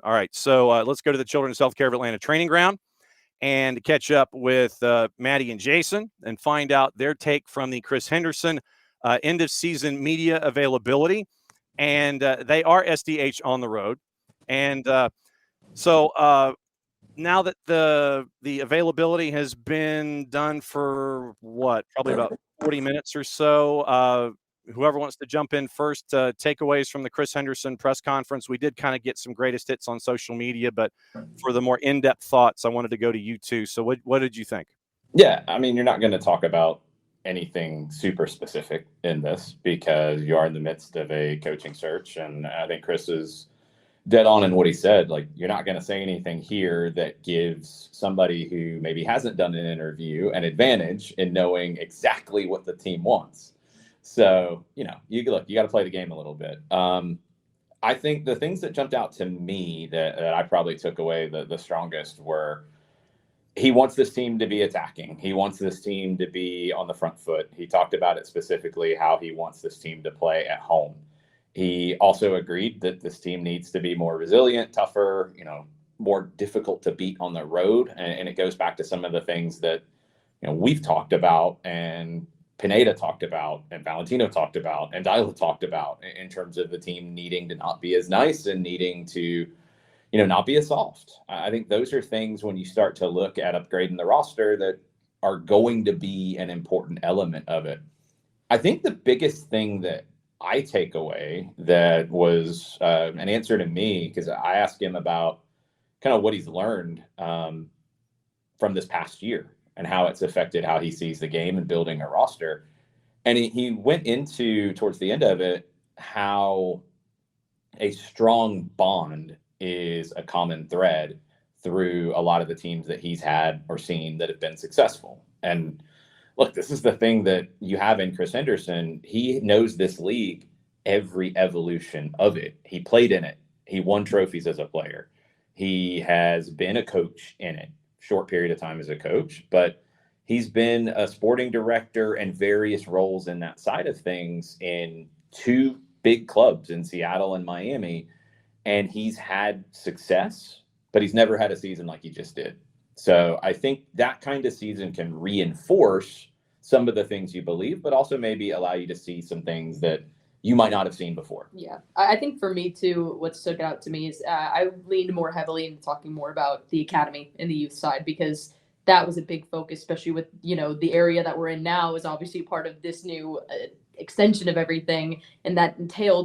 All right. So let's go to the Children's Healthcare of Atlanta training ground and catch up with Maddie and Jason and find out their take from the Chris Henderson end of season media availability. And they are SDH on the road. And so now that the availability has been done for probably about 40 minutes or so, whoever wants to jump in first, takeaways from the Chris Henderson press conference. We did kind of get some greatest hits on social media, but for the more in-depth thoughts, I wanted to go to you two. So what did you think? Yeah, I mean, you're not going to talk about anything super specific in this because you are in the midst of a coaching search. And I think Chris is dead on in what he said. Like, you're not going to say anything here that gives somebody who maybe hasn't done an interview an advantage in knowing exactly what the team wants. So, you got to play the game a little bit. I think the things that jumped out to me that I probably took away the strongest were he wants this team to be attacking. He wants this team to be on the front foot. He talked about it specifically, how he wants this team to play at home. He also agreed that this team needs to be more resilient, tougher, more difficult to beat on the road. And it goes back to some of the things that, we've talked about and Pineda talked about and Valentino talked about and Dyla talked about in terms of the team needing to not be as nice and needing to, not be as soft. I think those are things when you start to look at upgrading the roster that are going to be an important element of it. I think the biggest thing that I take away that was an answer to me, because I asked him about kind of what he's learned from this past year and how it's affected how he sees the game and building a roster. And he went into, towards the end of it, how a strong bond is a common thread through a lot of the teams that he's had or seen that have been successful. And look, this is the thing that you have in Chris Henderson. He knows this league, every evolution of it. He played in it. He won trophies as a player. He has been a coach in it, short period of time as a coach, but he's been a sporting director and various roles in that side of things in two big clubs in Seattle and Miami. And he's had success, but he's never had a season like he just did. So I think that kind of season can reinforce some of the things you believe, but also maybe allow you to see some things that you might not have seen before. Yeah, I think for me too, what stuck out to me is I leaned more heavily into talking more about the academy and the youth side, because that was a big focus, especially with, the area that we're in now is obviously part of this new extension of everything. And that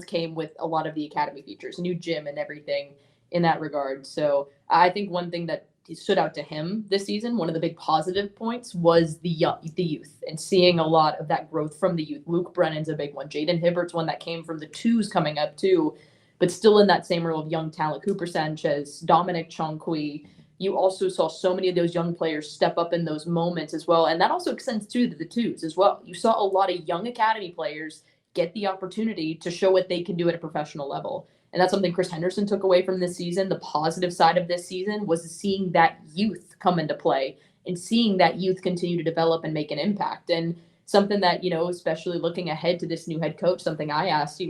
came with a lot of the academy features, new gym and everything in that regard. So I think one thing that stood out to him this season, one of the big positive points was the youth and seeing a lot of that growth from the youth. Luke Brennan's a big one. Jaden Hibbert's one that came from the twos coming up too, but still in that same role of young talent. Cooper Sanchez, Dominic Chonkwe. You also saw so many of those young players step up in those moments as well. And that also extends to the twos as well. You saw a lot of young academy players get the opportunity to show what they can do at a professional level. And that's something Chris Henderson took away from this season. The positive side of this season was seeing that youth come into play and seeing that youth continue to develop and make an impact. And something that, especially looking ahead to this new head coach, something I asked,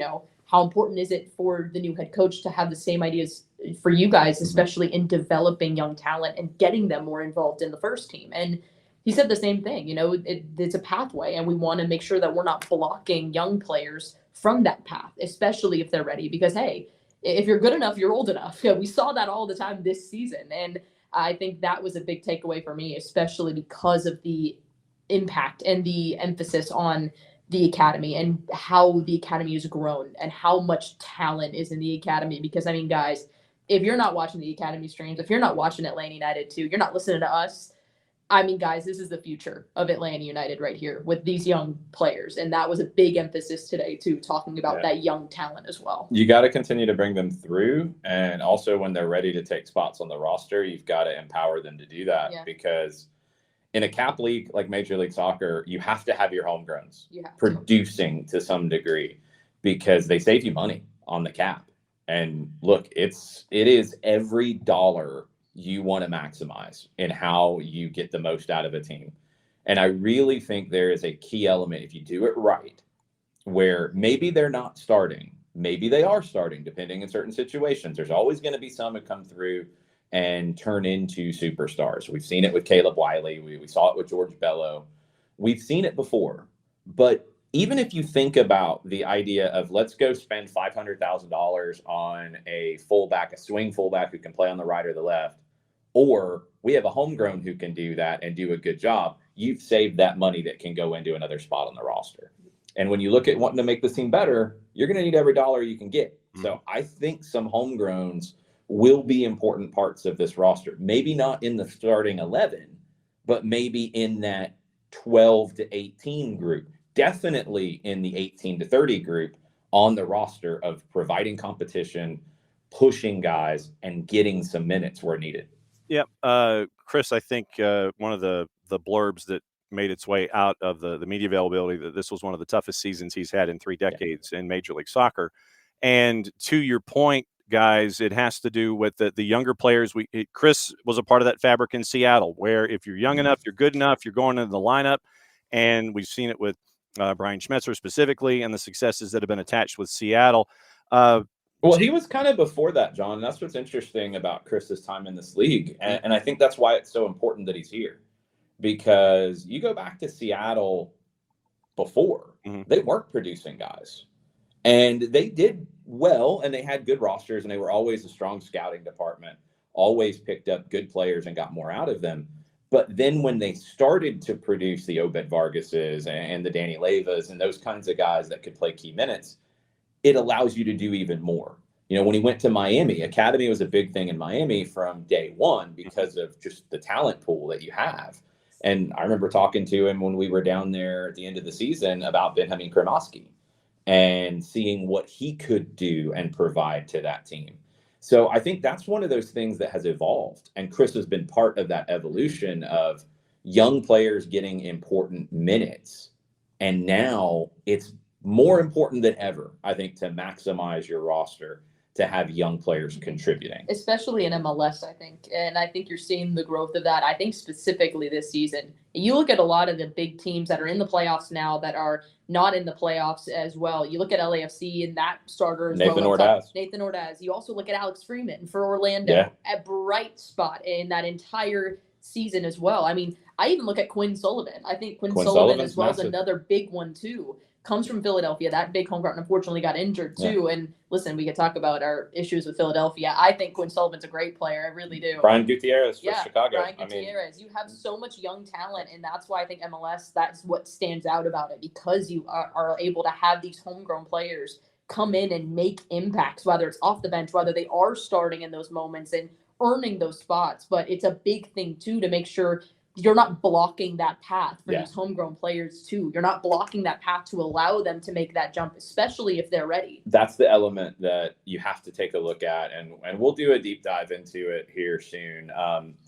how important is it for the new head coach to have the same ideas for you guys, especially in developing young talent and getting them more involved in the first team? And he said the same thing. It's a pathway, and we want to make sure that we're not blocking young players from that path, especially if they're ready. Because, hey, if you're good enough, you're old enough. We saw that all the time this season. And I think that was a big takeaway for me, especially because of the impact and the emphasis on the academy and how the academy has grown and how much talent is in the academy. Because, guys, if you're not watching the academy streams, if you're not watching Atlanta United too, you're not listening to us. Guys, this is the future of Atlanta United right here with these young players. And that was a big emphasis today too, talking about that young talent as well. You got to continue to bring them through. And also when they're ready to take spots on the roster, you've got to empower them to do that. Because in a cap league like Major League Soccer, you have to have your homegrowns producing to some degree, because they save you money on the cap. And look, it is every dollar you want to maximize in how you get the most out of a team. And I really think there is a key element, if you do it right, where maybe they're not starting, maybe they are starting, depending in certain situations. There's always going to be some who come through and turn into superstars. We've seen it with Caleb Wiley. We saw it with George Bello. We've seen it before. But even if you think about the idea of let's go spend $500,000 on a fullback, a swing fullback who can play on the right or the left, or we have a homegrown who can do that and do a good job, you've saved that money that can go into another spot on the roster. And when you look at wanting to make this team better, you're going to need every dollar you can get. So I think some homegrowns will be important parts of this roster. Maybe not in the starting 11, but maybe in that 12 to 18 group. Definitely in the 18 to 30 group on the roster of providing competition, pushing guys, and getting some minutes where needed. Yep. Chris, I think one of the blurbs that made its way out of the media availability that this was one of the toughest seasons he's had in 3 decades in Major League Soccer. And to your point, guys, it has to do with the younger players. Chris was a part of that fabric in Seattle, where if you're young enough, you're good enough, you're going into the lineup. And we've seen it with Brian Schmetzer specifically and the successes that have been attached with Seattle. Well, he was kind of before that, John. That's what's interesting about Chris's time in this league. And I think that's why it's so important that he's here. Because you go back to Seattle before, they weren't producing guys. And they did well, and they had good rosters, and they were always a strong scouting department, always picked up good players and got more out of them. But then when they started to produce the Obed Vargases and the Danny Leyvas and those kinds of guys that could play key minutes, it allows you to do even more. You know, when he went to Miami, academy was a big thing in Miami from day one because of just the talent pool that you have. And I remember talking to him when we were down there at the end of the season about Benjamin Kremoski and seeing what he could do and provide to that team. So I think that's one of those things that has evolved. And Chris has been part of that evolution of young players getting important minutes. And now it's more important than ever, I think, to maximize your roster, to have young players contributing. Especially in MLS, I think. And I think you're seeing the growth of that, I think, specifically this season. You look at a lot of the big teams that are in the playoffs now that are not in the playoffs as well. You look at LAFC and that starter as Nathan well. Ordaz. Nathan Ordaz. You also look at Alex Freeman for Orlando, a bright spot in that entire season as well. I mean, I even look at Quinn Sullivan. I think Quinn Sullivan as well is another big one too. Comes from Philadelphia, that big home ground, unfortunately got injured too. And listen, we could talk about our issues with Philadelphia. I think Quinn Sullivan's a great player. I really do. Brian Gutierrez for Chicago. Brian Gutierrez. You have so much young talent, and that's why I think MLS, that's what stands out about it, because you are able to have these homegrown players come in and make impacts, whether it's off the bench, whether they are starting in those moments and earning those spots. But it's a big thing too to make sure you're not blocking that path for these homegrown players too. You're not blocking that path to allow them to make that jump, especially if they're ready. That's the element that you have to take a look at, and we'll do a deep dive into it here soon.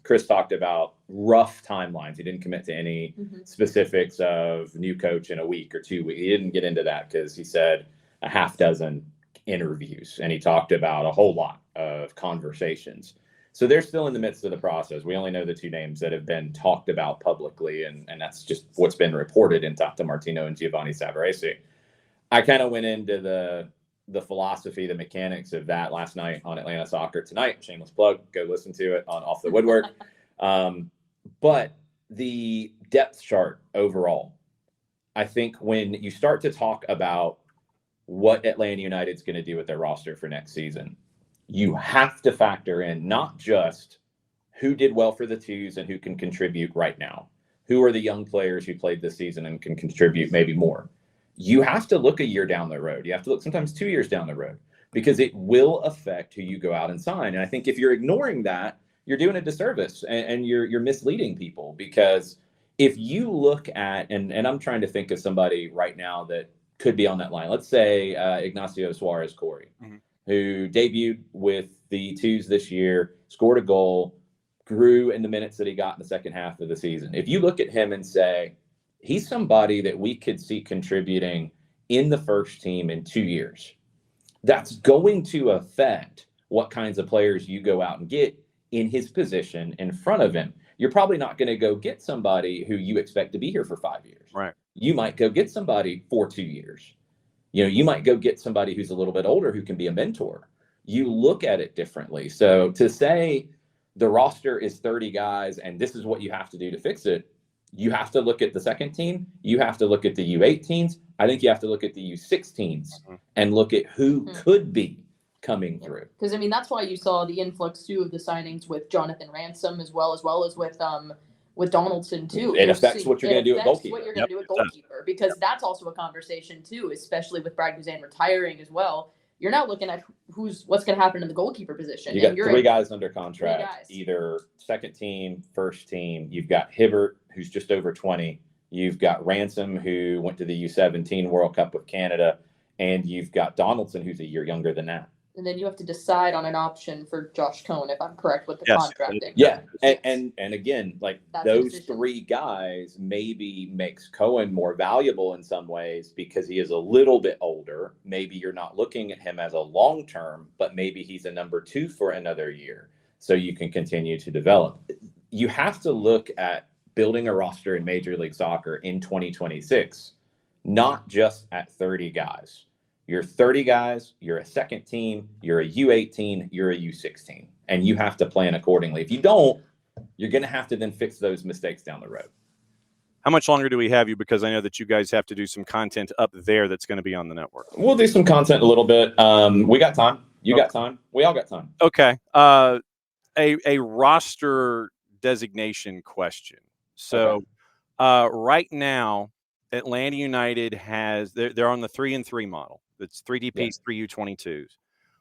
Chris talked about rough timelines. He didn't commit to any specifics of new coach in a week or 2 weeks. He didn't get into that because he said a half dozen interviews, and he talked about a whole lot of conversations. So they're still in the midst of the process. We only know the 2 names that have been talked about publicly, and that's just what's been reported in Tata Martino and Giovanni Savarese. I kind of went into the philosophy, the mechanics of that last night on Atlanta Soccer Tonight. Shameless plug. Go listen to it on Off the Woodwork. But the depth chart overall, I think when you start to talk about what Atlanta United's going to do with their roster for next season, you have to factor in not just who did well for the twos and who can contribute right now. Who are the young players who played this season and can contribute maybe more? You have to look a year down the road. You have to look sometimes 2 years down the road, because it will affect who you go out and sign. And I think if you're ignoring that, you're doing a disservice and you're misleading people. Because if you look at, and I'm trying to think of somebody right now that could be on that line. Let's say Ignacio Suarez Corey, who debuted with the twos this year, scored a goal, grew in the minutes that he got in the second half of the season. If you look at him and say, he's somebody that we could see contributing in the first team in 2 years, that's going to affect what kinds of players you go out and get in his position in front of him. You're probably not going to go get somebody who you expect to be here for 5 years. Right. You might go get somebody for 2 years. You might go get somebody who's a little bit older who can be a mentor. You look at it differently. So to say the roster is 30 guys and this is what you have to do to fix it, you have to look at the second team. You have to look at the U18s. I think you have to look at the U16s and look at who could be coming through. Because, I mean, that's why you saw the influx, too, of the signings with Jonathan Ransom as well as with Donaldson, too. It affects what you're going to do at goalkeeper. What you're going to do at goalkeeper, because that's also a conversation, too, especially with Brad Guzan retiring as well. You're now looking at what's going to happen in the goalkeeper position. You got three guys under contract, either second team, first team. You've got Hibbert, who's just over 20. You've got Ransom, who went to the U17 World Cup with Canada. And you've got Donaldson, who's a year younger than that. And then you have to decide on an option for Josh Cohn, if I'm correct with the contracting. Yeah, and again, like those three guys maybe makes Cohen more valuable in some ways because he is a little bit older. Maybe you're not looking at him as a long term, but maybe he's a number 2 for another year, so you can continue to develop. You have to look at building a roster in Major League Soccer in 2026, not just at 30 guys. You're 30 guys, you're a second team, you're a U18, you're a U16, and you have to plan accordingly. If you don't, you're going to have to then fix those mistakes down the road. How much longer do we have you? Because I know that you guys have to do some content up there that's going to be on the network. We'll do some content a little bit. We got time. You got time. We all got time. Okay. A roster designation question. So right now, Atlanta United they're on the 3-and-3 model. It's 3 DPs, 3 U22s.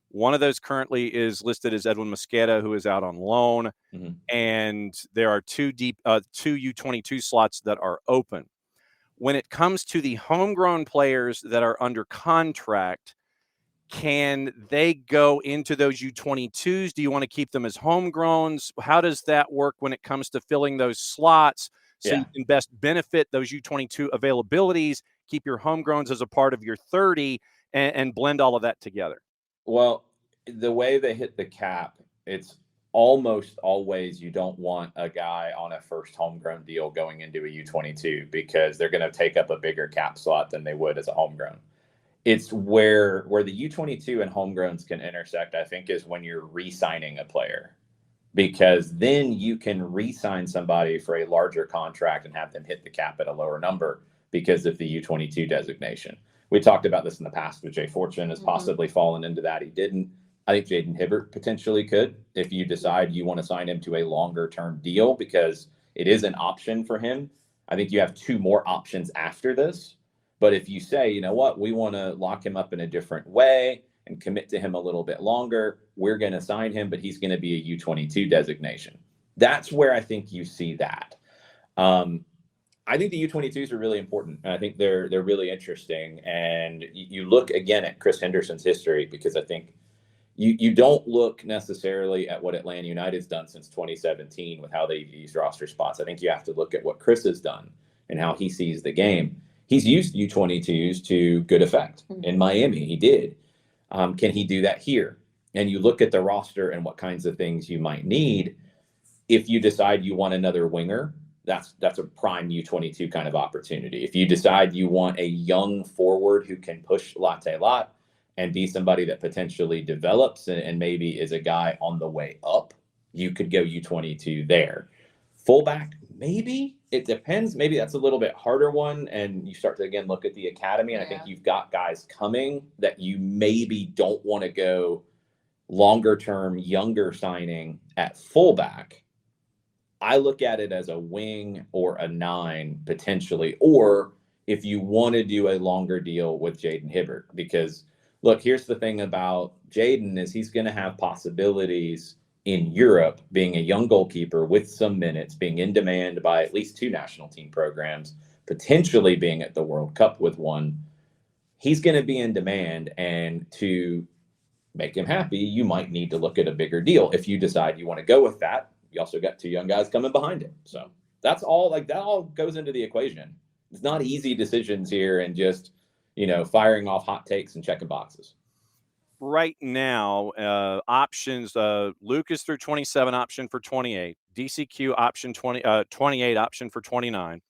One of those currently is listed as Edwin Mosqueda, who is out on loan. And there are two U22 slots that are open. When it comes to the homegrown players that are under contract, can they go into those U22s? Do you want to keep them as homegrowns? How does that work when it comes to filling those slots so you can best benefit those U22 availabilities, keep your homegrowns as a part of your 30, and blend all of that together? Well, the way they hit the cap, it's almost always you don't want a guy on a first homegrown deal going into a U22 because they're going to take up a bigger cap slot than they would as a homegrown. It's where the U22 and homegrowns can intersect, I think, is when you're re-signing a player, because then you can re-sign somebody for a larger contract and have them hit the cap at a lower number because of the U22 designation. We talked about this in the past with Jay Fortune has possibly fallen into that. He didn't. I think Jaden Hibbert potentially could if you decide you want to sign him to a longer term deal because it is an option for him. I think you have 2 more options after this. But if you say, you know what, we want to lock him up in a different way and commit to him a little bit longer, we're going to sign him, but he's going to be a U22 designation. That's where I think you see that. I think the U22s are really important. And I think they're really interesting. And you look again at Chris Henderson's history, because I think you don't look necessarily at what Atlanta United's done since 2017 with how they've used roster spots. I think you have to look at what Chris has done and how he sees the game. He's used U22s to good effect. In Miami, he did. Can he do that here? And you look at the roster and what kinds of things you might need. If you decide you want another winger, that's a prime U22 kind of opportunity. If you decide you want a young forward who can push latte lot and be somebody that potentially develops and maybe is a guy on the way up, you could go U22 there. Fullback, maybe. It depends. Maybe that's a little bit harder one. And you start to, again, look at the academy. And I think you've got guys coming that you maybe don't want to go longer term, younger signing at fullback. I look at it as a wing or a 9 potentially, or if you want to do a longer deal with Jaden Hibbert, because look, here's the thing about Jaden is he's going to have possibilities in Europe, being a young goalkeeper with some minutes, being in demand by at least 2 national team programs, potentially being at the World Cup with one. He's going to be in demand, and to make him happy, you might need to look at a bigger deal. If you decide you want to go with that, you also got 2 young guys coming behind him. So that's all, that all goes into the equation. It's not easy decisions here and just, firing off hot takes and checking boxes. Right now, options, Luke is through 27, option for 28. DCQ option 28, option for 29.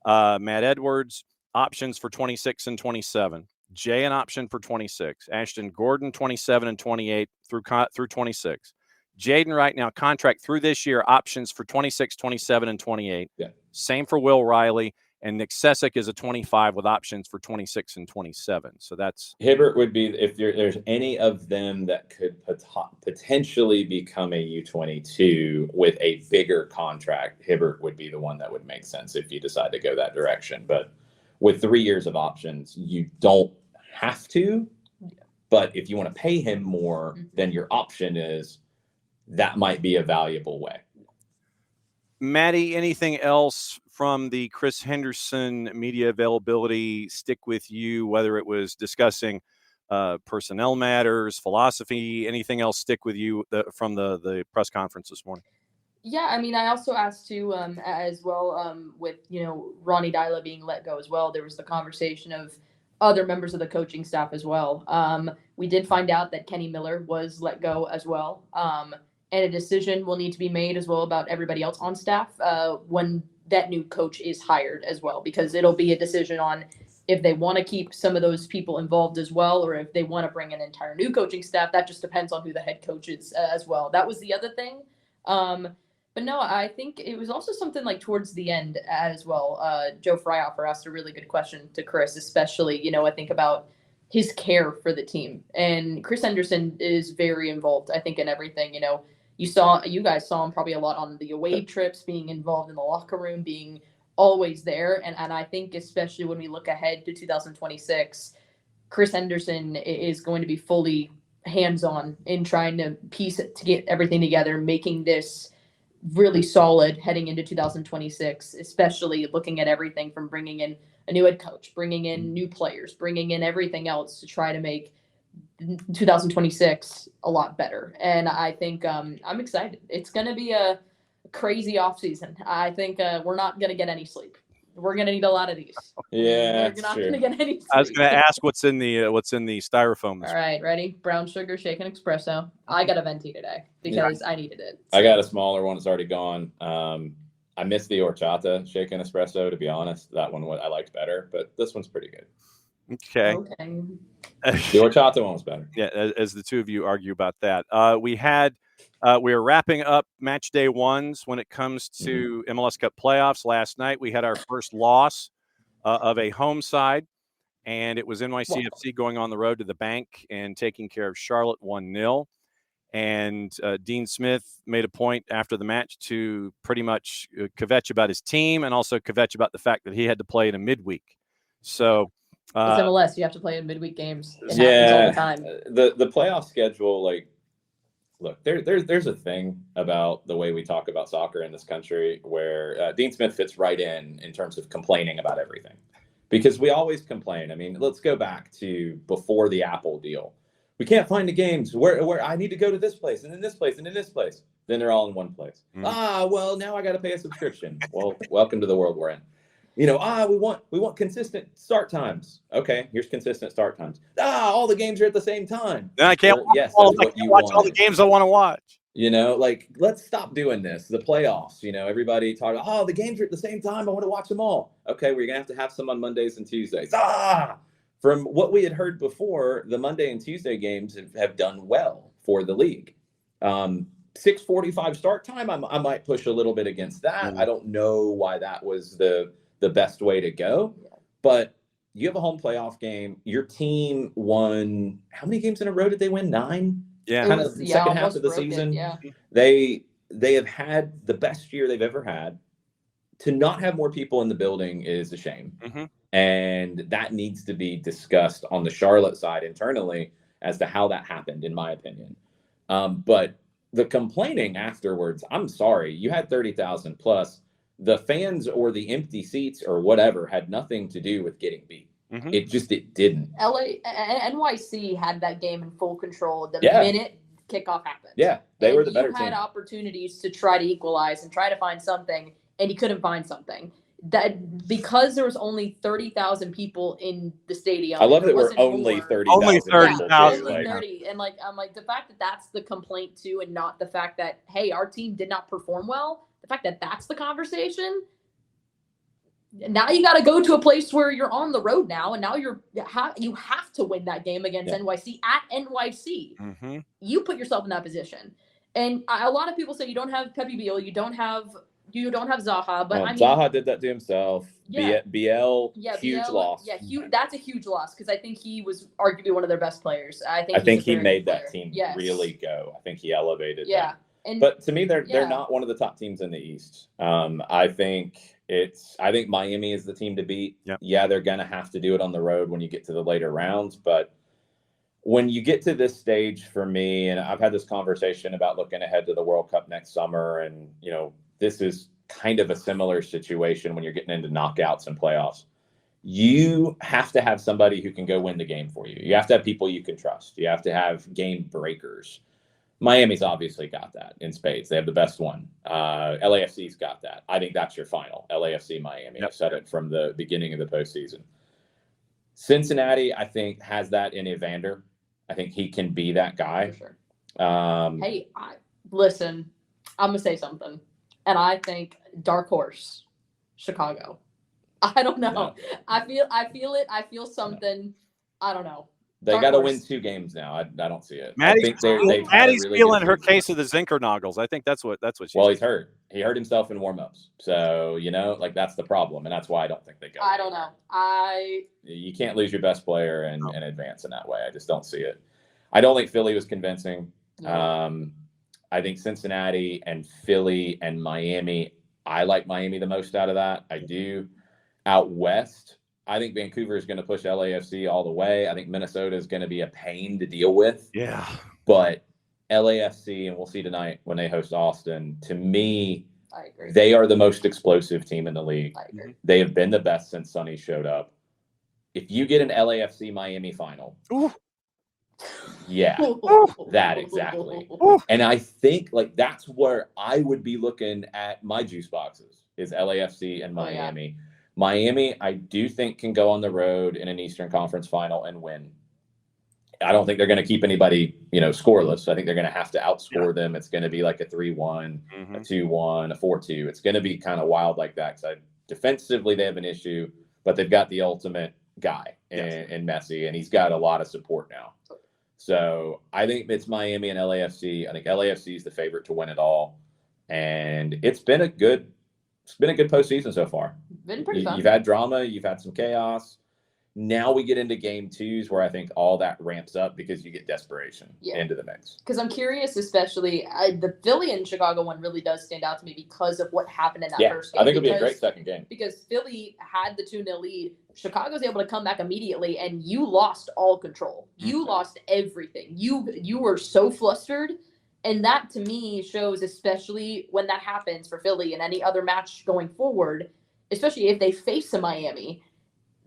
Matt Edwards, options for 26 and 27. Jay an option for 26. Ashton Gordon 27 and 28 through 26. Jaden right now contract through this year, options for 26, 27, and 28. Yeah. Same for Will Riley. And Nick Sessick is a 25 with options for 26 and 27. So that's Hibbert would be, if there's any of them that could potentially become a U22 with a bigger contract, Hibbert would be the one that would make sense if you decide to go that direction. But with 3 years of options, you don't have to. But if you want to pay him more, then your option is that might be a valuable way. Maddie, anything else from the Chris Henderson media availability stick with you, whether it was discussing personnel matters, philosophy, anything else stick with you from the press conference this morning? Yeah, I mean, I also asked too, as well, with, Ronnie Dyla being let go as well. There was the conversation of other members of the coaching staff as well. We did find out that Kenny Miller was let go as well. And a decision will need to be made as well about everybody else on staff when that new coach is hired as well, because it'll be a decision on if they want to keep some of those people involved as well, or if they want to bring an entire new coaching staff. That just depends on who the head coach is as well. That was the other thing. But no, I think it was also something like towards the end as well. Joe Fryhofer asked a really good question to Chris, especially, I think about his care for the team. And Chris Henderson is very involved, I think, in everything. You guys saw him probably a lot on the away trips, being involved in the locker room, being always there. And I think especially when we look ahead to 2026, Chris Henderson is going to be fully hands-on in trying to piece it, to get everything together, making this really solid heading into 2026, especially looking at everything from bringing in a new head coach, bringing in new players, bringing in everything else to try to make 2026 a lot better. And I think I'm excited. It's going to be a crazy offseason. I think we're not going to get any sleep. We're going to need a lot of these. Yeah, we're not going to get any sleep. I was going to ask what's in the styrofoam. All right, ready? Brown sugar shaken espresso. I got a venti today because I needed it. I got a smaller one. It's already gone. I missed the horchata shaken espresso, to be honest. That one I liked better, but this one's pretty good. Okay. The horchata one was better. Yeah, as the two of you argue about that. We were wrapping up match day ones when it comes to MLS Cup playoffs. Last night we had our first loss of a home side, and it was NYCFC going on the road to the bank and taking care of Charlotte 1-0. And Dean Smith made a point after the match to pretty much kvetch about his team and also kvetch about the fact that he had to play in a midweek. So it's MLS. You have to play in midweek games. It happens all the time. The playoff schedule, look, there's a thing about the way we talk about soccer in this country where Dean Smith fits right in terms of complaining about everything, because we always complain. I mean, let's go back to before the Apple deal. We can't find the games where I need to go to this place and then this place and then this place. Then they're all in one place. Well, now I got to pay a subscription. Well, welcome to the world we're in. We want consistent start times. Okay, here's consistent start times. All the games are at the same time. Then I can't watch all the games I want to watch. Let's stop doing this. The playoffs, everybody talking, the games are at the same time. I want to watch them all. Okay, we're going to have some on Mondays and Tuesdays. From what we had heard before, the Monday and Tuesday games have done well for the league. 6:45 start time, I might push a little bit against that. I don't know why that was the best way to go. But you have a home playoff game. Your team won, how many games in a row did they win? 9? Yeah. Kind of second half of the season. Yeah. They have had the best year they've ever had. To not have more people in the building is a shame. And that needs to be discussed on the Charlotte side internally as to how that happened, in my opinion. But the complaining afterwards, I'm sorry, you had 30,000 plus. The fans or the empty seats or whatever had nothing to do with getting beat. It didn't. NYC had that game in full control the minute kickoff happened. Yeah, they were the better team. You had opportunities to try to equalize and try to find something, and you couldn't find something. That because there was only 30,000 people in the stadium. I love that we're only 30,000. Only 30,000. Only 30. And I'm like the fact that that's the complaint too, and not the fact that, hey, our team did not perform well. The fact that that's the conversation, now you got to go to a place where you're on the road now, and now you have to win that game against NYC at NYC. Mm-hmm. You put yourself in that position, and a lot of people say you don't have Pepe Beal, you don't have Zaha, but I mean, Zaha did that to himself. Yeah. BL, huge loss. Yeah, that's a huge loss because I think he was arguably one of their best players. I think he made that team really go. I think he elevated them. But to me, they're not one of the top teams in the East. I think Miami is the team to beat. Yep. Yeah, they're going to have to do it on the road when you get to the later rounds. But when you get to this stage for me, and I've had this conversation about looking ahead to the World Cup next summer, and, this is kind of a similar situation when you're getting into knockouts and playoffs. You have to have somebody who can go win the game for you. You have to have people you can trust. You have to have game breakers. Miami's obviously got that in spades. They have the best one. LAFC's got that. I think that's your final. LAFC Miami. Yep. I've said it from the beginning of the postseason. Cincinnati, I think, has that in Evander. I think he can be that guy. For sure. Listen, I'm going to say something. And I think dark horse, Chicago. I don't know. No. I feel it. I feel something. I don't know. They got to win 2 games now. I don't see it. Maddie's really feeling her case of the Zinkernoggles. I think that's what she's. Well, he's hurt. He hurt himself in warm-ups. So, that's the problem. And that's why I don't think they go. I don't know. You can't lose your best player and advance in that way. I just don't see it. I don't think Philly was convincing. No. I think Cincinnati and Philly and Miami, I like Miami the most out of that. I do. Out west, I think Vancouver is going to push LAFC all the way. I think Minnesota is going to be a pain to deal with. Yeah. But LAFC, and we'll see tonight when they host Austin, to me, I agree. They are the most explosive team in the league. I agree. They have been the best since Sonny showed up. If you get an LAFC Miami final, yeah, that exactly. And I think that's where I would be looking at my juice boxes is LAFC and Miami. Oh, yeah. Miami, I do think can go on the road in an Eastern Conference final and win. I don't think they're going to keep anybody, scoreless. I think they're going to have to outscore them. It's going to be like a 3-1, a 2-1, a 4-2. It's going to be kind of wild like that. Because defensively, they have an issue, but they've got the ultimate guy in Messi, and he's got a lot of support now. So I think it's Miami and LAFC. I think LAFC is the favorite to win it all, and it's been a good postseason so far. Been pretty fun. You've had drama, you've had some chaos. Now we get into game 2s where I think all that ramps up because you get desperation into the mix. Because I'm curious, especially the Philly and Chicago one really does stand out to me because of what happened in that first game. I think it'll be a great second game. Because Philly had the 2-0 lead. Chicago's able to come back immediately, and you lost all control. You lost everything. You were so flustered. And that, to me, shows, especially when that happens for Philly and any other match going forward, especially if they face a Miami,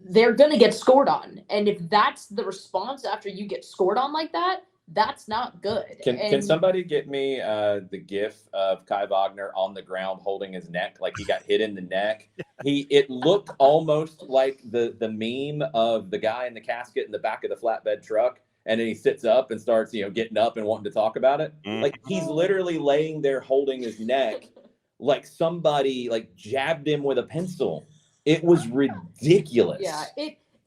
they're going to get scored on. And if that's the response after you get scored on like that, that's not good. Can somebody get me the gif of Kai Wagner on the ground holding his neck like he got hit in the neck? It looked almost like the meme of the guy in the casket in the back of the flatbed truck. And then he sits up and starts, getting up and wanting to talk about it. Like he's literally laying there holding his neck like somebody jabbed him with a pencil. It was ridiculous. Yeah,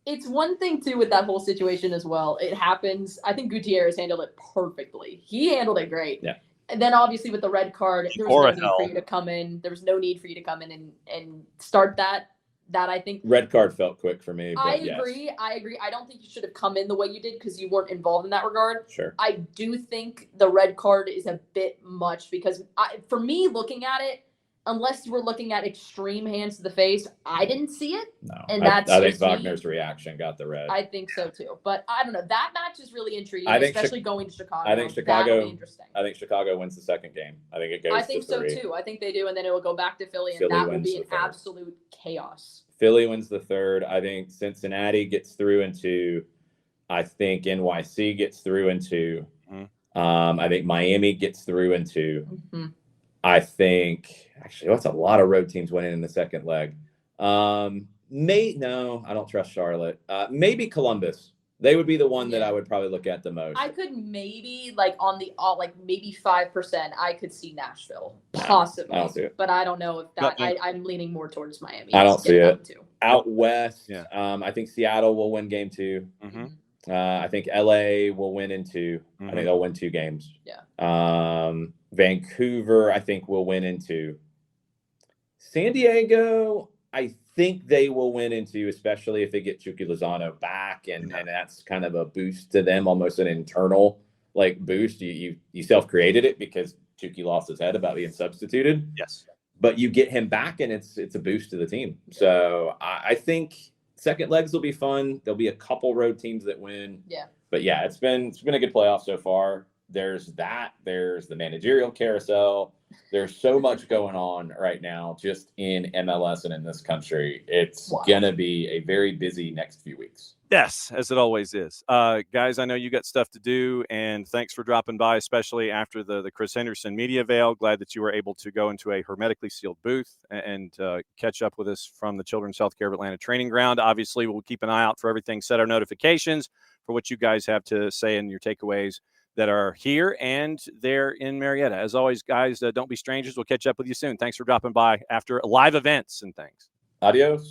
it's one thing too with that whole situation as well. It happens. I think Gutierrez handled it perfectly. He handled it great. Yeah. And then obviously with the red card, there was no need for you to come in. There was no need for you to come in and start that. That I think red card felt quick for me. But I agree. I don't think you should have come in the way you did because you weren't involved in that regard. Sure. I do think the red card is a bit much because for me looking at it, unless we're looking at extreme hands to the face, I didn't see it. No, and I think Wagner's reaction got the red. I think so too, but I don't know. That match is really intriguing, especially going to Chicago. I think Chicago. Interesting. I think Chicago wins the second game. I think it goes. I think to 3. so too. I think they do, and then it will go back to Philly, and that will be an absolute chaos. Philly wins the third. I think Cincinnati gets through in 2. I think NYC gets through in 2. I think Miami gets through in 2. I think that's a lot of road teams winning in the second leg. No, I don't trust Charlotte. Maybe Columbus They would be the one that I would probably look at the most. I could maybe maybe 5%. I could see Nashville Nah, possibly. I don't see it. But I don't know if that. No. I'm leaning more towards Miami. I don't see it. Too. Out west, Yeah. I think Seattle will win game 2. Mm-hmm. I think LA will win in 2. Mm-hmm. I think they'll win 2 games. Yeah. Vancouver, I think, will win in 2. San Diego, I think they will win in 2, especially if they get Chucky Lozano back, and that's kind of a boost to them, almost an internal boost. You self-created it because Chucky lost his head about being substituted. Yes. But you get him back, and it's a boost to the team. So I think second legs will be fun. There'll be a couple road teams that win. Yeah. But yeah, it's been a good playoff so far. There's that. There's the managerial carousel. There's so much going on right now just in MLS and in this country. It's going to be a very busy next few weeks. Yes, as it always is. Guys, I know you got stuff to do, and thanks for dropping by, especially after the Chris Henderson media veil. Glad that you were able to go into a hermetically sealed booth and catch up with us from the Children's Healthcare of Atlanta training ground. Obviously, we'll keep an eye out for everything, set our notifications for what you guys have to say and your takeaways that are here and there in Marietta. As always, guys, don't be strangers. We'll catch up with you soon. Thanks for dropping by after live events and things. Adios.